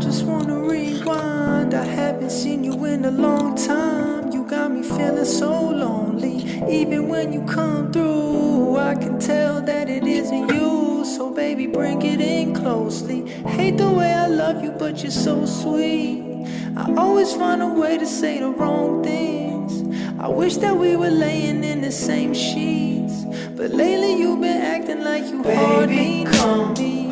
just wanna rewind. I haven't seen you in a long time. You got me feeling so lonely. Even when you come through, I can tell that it isn't you. So baby, bring it in closely. Hate the way I love you, but you're so sweet. I always find a way to say the wrong things. I wish that we were laying in the same sheets, but lately you've been acting like you hardly know me.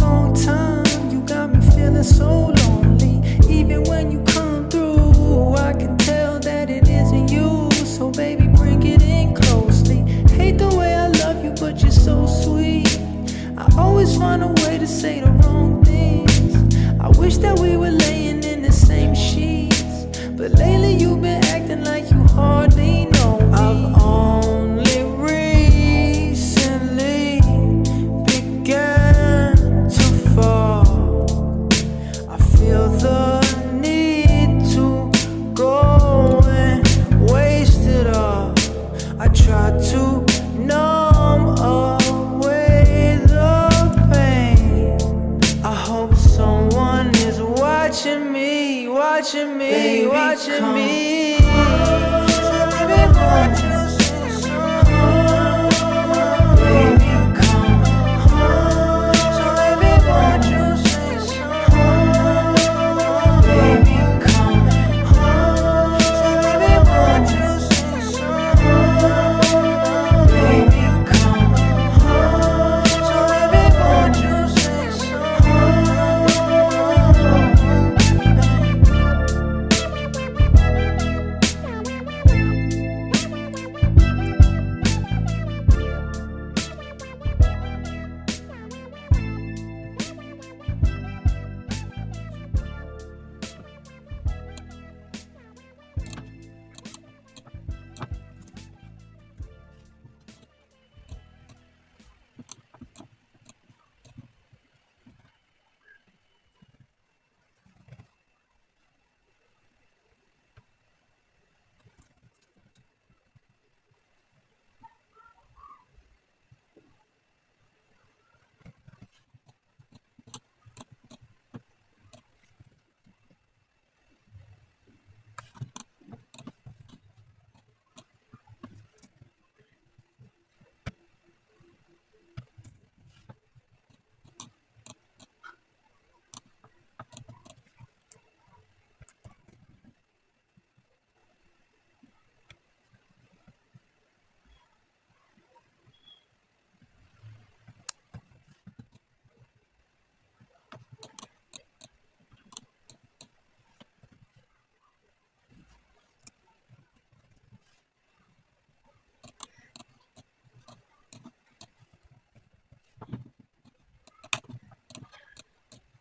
Long time, you got me feeling so lonely. Even when you come through, I can tell that it isn't you. So baby, bring it in closely. Hate the way I love you, but you're so sweet. I always find a way to say the wrong things. I wish that we were laying in the same sheets, but lately you've been acting like you hardly know me. I've only recently began to fall. I feel the need to go and waste it all. I try to numb away the pain. I hope someone is watching me, watching me, baby, watching me.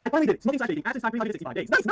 I finally did it. Smoking slash baking. Active time 365 days. Nice!